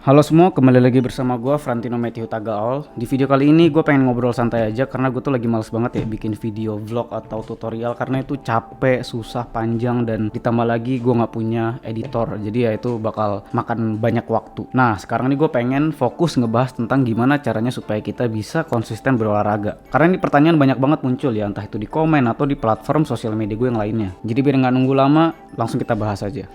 Halo semua, kembali lagi bersama gue Frantino Matthew Tagaol. Di video kali ini gue pengen ngobrol santai aja karena gue tuh lagi males banget ya bikin video vlog atau tutorial karena itu capek, susah, panjang, dan ditambah lagi gue nggak punya editor, jadi ya itu bakal makan banyak waktu. Nah sekarang ini gue pengen fokus ngebahas tentang gimana caranya supaya kita bisa konsisten berolahraga. Karena ini pertanyaan banyak banget muncul ya, entah itu di komen atau di platform sosial media gue yang lainnya. Jadi biar nggak nunggu lama, langsung kita bahas aja.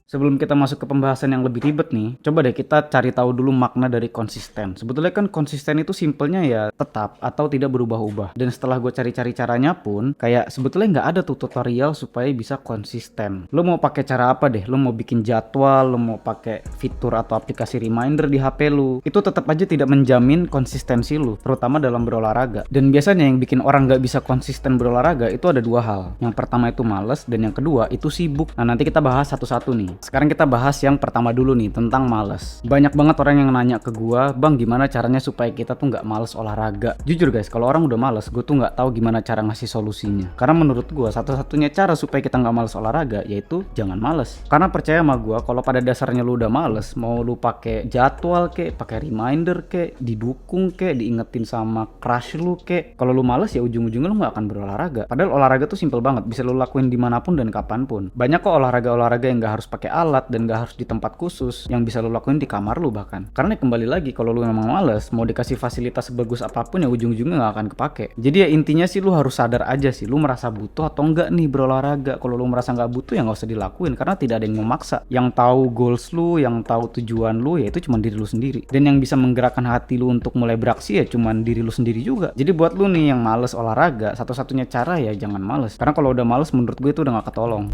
Sebelum kita masuk ke pembahasan yang lebih ribet nih, coba deh kita cari tahu dulu makna dari konsisten. Sebetulnya kan konsisten itu simpelnya ya tetap atau tidak berubah-ubah. Dan setelah gue cari-cari caranya pun, kayak sebetulnya nggak ada tuh tutorial supaya bisa konsisten. Lo mau pakai cara apa deh? Lo mau bikin jadwal, lo mau pakai fitur atau aplikasi reminder di HP lo, itu tetap aja tidak menjamin konsistensi lo, terutama dalam berolahraga. Dan biasanya yang bikin orang nggak bisa konsisten berolahraga itu ada dua hal. Yang pertama itu males, dan yang kedua itu sibuk. Nah nanti kita bahas satu-satu nih. Sekarang kita bahas yang pertama dulu nih, tentang males. Banyak banget orang yang nanya ke gua, "Bang, gimana caranya supaya kita tuh nggak males olahraga?" Jujur guys, kalau orang udah males, gue tuh nggak tahu gimana cara ngasih solusinya. Karena menurut gua satu-satunya cara supaya kita nggak males olahraga yaitu jangan males. Karena percaya sama gua, kalau pada dasarnya lu udah males, mau lu pakai jadwal kek, pakai reminder kek, didukung kek, diingetin sama crush lu kek, kalau lu males ya ujung-ujungnya lu nggak akan berolahraga. Padahal olahraga tuh simple banget, bisa lu lakuin dimanapun dan kapanpun. Banyak kok olahraga-olahraga yang nggak harus pakai alat dan gak harus di tempat khusus, yang bisa lu lakuin di kamar lu bahkan. Karena kembali lagi, kalau lu memang males, mau dikasih fasilitas sebagus apapun ya ujung-ujungnya gak akan kepake. Jadi ya intinya sih lu harus sadar aja sih, lu merasa butuh atau enggak nih berolahraga. Kalau lu merasa gak butuh ya gak usah dilakuin, karena tidak ada yang memaksa. Yang tahu goals lu, yang tahu tujuan lu, ya itu cuma diri lu sendiri. Dan yang bisa menggerakkan hati lu untuk mulai beraksi ya cuma diri lu sendiri juga. Jadi buat lu nih yang males olahraga, satu-satunya cara ya jangan males. Karena kalau udah males menurut gue itu udah gak ketolong.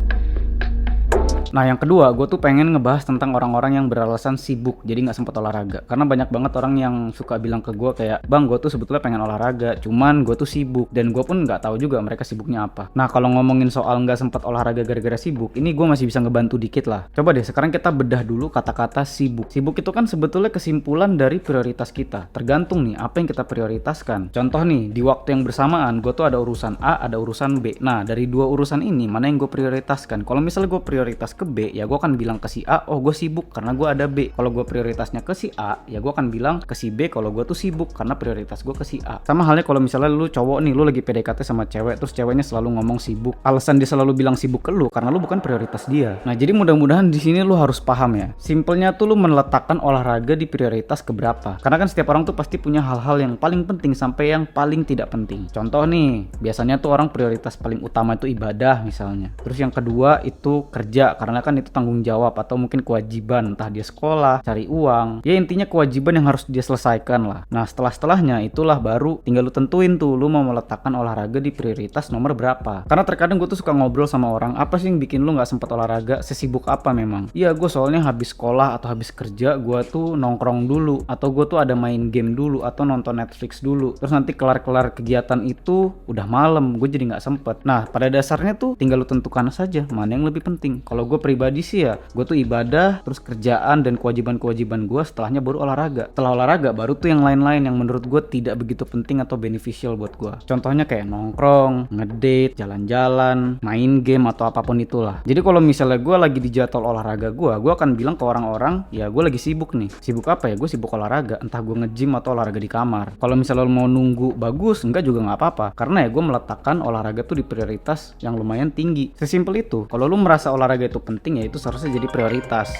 Nah yang kedua, gue tuh pengen ngebahas tentang orang-orang yang beralasan sibuk jadi nggak sempet olahraga. Karena banyak banget orang yang suka bilang ke gue kayak, "Bang, gue tuh sebetulnya pengen olahraga, cuman gue tuh sibuk." Dan gue pun nggak tahu juga mereka sibuknya apa. Nah kalau ngomongin soal nggak sempet olahraga gara-gara sibuk, ini gue masih bisa ngebantu dikit lah. Coba deh sekarang kita bedah dulu kata-kata sibuk. Sibuk itu kan sebetulnya kesimpulan dari prioritas kita. Tergantung nih apa yang kita prioritaskan. Contoh nih, di waktu yang bersamaan gue tuh ada urusan A, ada urusan B. Nah dari dua urusan ini mana yang gue prioritaskan? Kalau misalnya gue prioritas ke B, ya gue akan bilang ke si A, "Oh gue sibuk karena gue ada B." Kalau gue prioritasnya ke si A, ya gue akan bilang ke si B kalau gue tuh sibuk karena prioritas gue ke si A. Sama halnya kalau misalnya lu cowok nih, lu lagi PDKT sama cewek, terus ceweknya selalu ngomong sibuk. Alasan dia selalu bilang sibuk ke lu karena lu bukan prioritas dia. Nah jadi mudah-mudahan di sini lu harus paham ya. Simpelnya tuh lu meletakkan olahraga di prioritas keberapa. Karena kan setiap orang tuh pasti punya hal-hal yang paling penting sampai yang paling tidak penting. Contoh nih, biasanya tuh orang prioritas paling utama itu ibadah misalnya. Terus yang kedua itu kerja, karena kan itu tanggung jawab atau mungkin kewajiban, entah dia sekolah, cari uang, ya intinya kewajiban yang harus dia selesaikan lah. Nah setelahnya itulah baru tinggal lu tentuin tuh lu mau meletakkan olahraga di prioritas nomor berapa. Karena terkadang gue tuh suka ngobrol sama orang, "Apa sih yang bikin lu gak sempet olahraga? Sesibuk apa memang?" "Iya gue soalnya habis sekolah atau habis kerja gue tuh nongkrong dulu, atau gue tuh ada main game dulu, atau nonton Netflix dulu, terus nanti kelar-kelar kegiatan itu udah malam, gue jadi gak sempet." Nah pada dasarnya tuh tinggal lu tentukan saja mana yang lebih penting. Kalau gue pribadi sih ya, gue tuh ibadah, terus kerjaan dan kewajiban-kewajiban gue, setelahnya baru olahraga. Setelah olahraga baru tuh yang lain-lain yang menurut gue tidak begitu penting atau beneficial buat gue. Contohnya kayak nongkrong, ngedate, jalan-jalan, main game atau apapun itulah. Jadi kalau misalnya gue lagi di jadwal olahraga gue akan bilang ke orang-orang, "Ya gue lagi sibuk nih." Sibuk apa ya? Gue sibuk olahraga, entah gue nge-gym atau olahraga di kamar. Kalau misalnya lo mau nunggu bagus, enggak juga nggak apa-apa. Karena ya gue meletakkan olahraga tuh di prioritas yang lumayan tinggi. Sesimpel itu. Kalau lu merasa olahraga itu penting ya itu seharusnya jadi prioritas.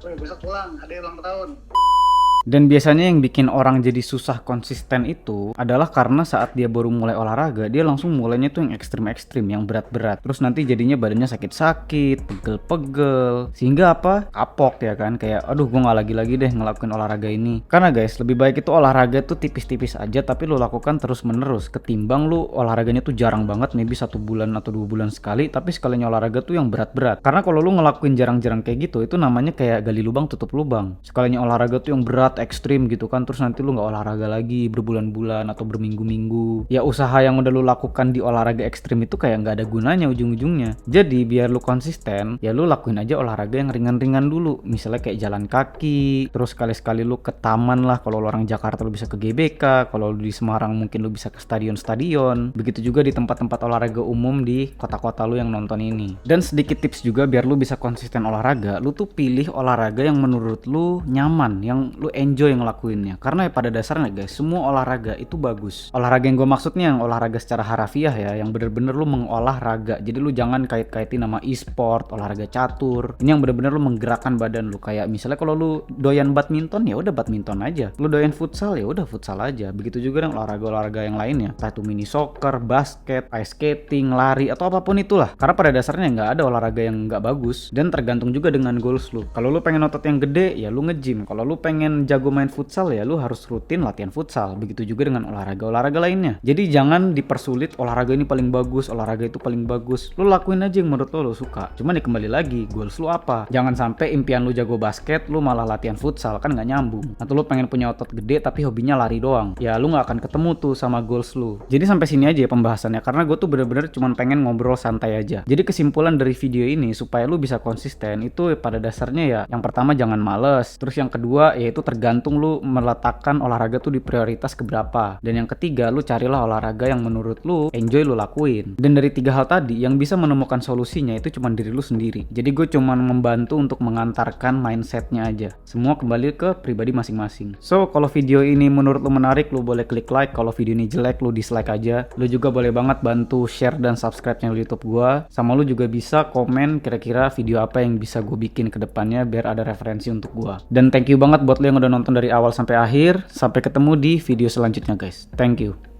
Woi, besok pulang, ada ulang tahun. Dan biasanya yang bikin orang jadi susah konsisten itu adalah karena saat dia baru mulai olahraga, dia langsung mulainya tuh yang ekstrim-ekstrim, yang berat-berat. Terus nanti jadinya badannya sakit-sakit, pegel-pegel. Sehingga apa? Kapok ya kan, kayak aduh gue gak lagi-lagi deh ngelakuin olahraga ini. Karena guys, lebih baik itu olahraga tuh tipis-tipis aja tapi lu lakukan terus-menerus, ketimbang lu olahraganya tuh jarang banget, maybe 1 bulan atau 2 bulan sekali, tapi sekalinya olahraga tuh yang berat-berat. Karena kalau lu ngelakuin jarang-jarang kayak gitu, itu namanya kayak gali lubang tutup lubang. Sekalinya olahraga tuh yang berat berat ekstrim gitu kan, terus nanti lu nggak olahraga lagi berbulan-bulan atau berminggu-minggu. Ya usaha yang udah lu lakukan di olahraga ekstrim itu kayak nggak ada gunanya ujung-ujungnya. Jadi biar lu konsisten, ya lu lakuin aja olahraga yang ringan-ringan dulu. Misalnya kayak jalan kaki, terus sekali-sekali lu ke taman lah. Kalau lu orang Jakarta lu bisa ke GBK, kalau lu di Semarang mungkin lu bisa ke stadion-stadion. Begitu juga di tempat-tempat olahraga umum di kota-kota lu yang nonton ini. Dan sedikit tips juga biar lu bisa konsisten olahraga, lu tuh pilih olahraga yang menurut lu nyaman, yang lu enjoy ngelakuinnya. Karena ya pada dasarnya guys, semua olahraga itu bagus. Olahraga yang gue maksudnya yang olahraga secara harafiah ya, yang bener-bener lu mengolah raga. Jadi lu jangan kait-kaitin nama e-sport, olahraga catur. Ini yang bener-bener lu menggerakkan badan lu. Kayak misalnya kalau lu doyan badminton, ya udah badminton aja. Lu doyan futsal, ya udah futsal aja. Begitu juga dengan olahraga-olahraga yang lainnya. Entah itu mini soccer, basket, ice skating, lari, atau apapun itulah. Karena pada dasarnya nggak ada olahraga yang nggak bagus. Dan tergantung juga dengan goals lu. Kalau lu pengen otot yang gede, ya lu nge-gym. Kalau lu pengen jago main futsal, ya lu harus rutin latihan futsal. Begitu juga dengan olahraga-olahraga lainnya. Jadi jangan dipersulit olahraga ini paling bagus, olahraga itu paling bagus. Lu lakuin aja yang menurut lu suka. Cuman ya kembali lagi, goals lu apa? Jangan sampai impian lu jago basket, lu malah latihan futsal, kan nggak nyambung. Atau lu pengen punya otot gede tapi hobinya lari doang. Ya lu nggak akan ketemu tuh sama goals lu. Jadi sampai sini aja ya pembahasannya, karena gue tuh bener-bener cuman pengen ngobrol santai aja. Jadi kesimpulan dari video ini supaya lu bisa konsisten itu pada dasarnya ya, yang pertama jangan males. Terus yang kedua yaitu tergantung lu meletakkan olahraga tuh di prioritas keberapa. Dan yang ketiga, lu carilah olahraga yang menurut lu enjoy lu lakuin. Dan dari 3 hal tadi, yang bisa menemukan solusinya itu cuma diri lu sendiri. Jadi gue cuma membantu untuk mengantarkan mindsetnya aja. Semua kembali ke pribadi masing-masing. So kalau video ini menurut lu menarik, lu boleh klik like. Kalau video ini jelek, lu dislike aja. Lu juga boleh banget bantu share dan subscribe channel YouTube gue. Sama lu juga bisa komen kira-kira video apa yang bisa gue bikin ke depannya biar ada referensi untuk gue. Dan thank you banget buat lu yang udah nonton dari awal sampai akhir. Sampai ketemu di video selanjutnya guys. Thank you.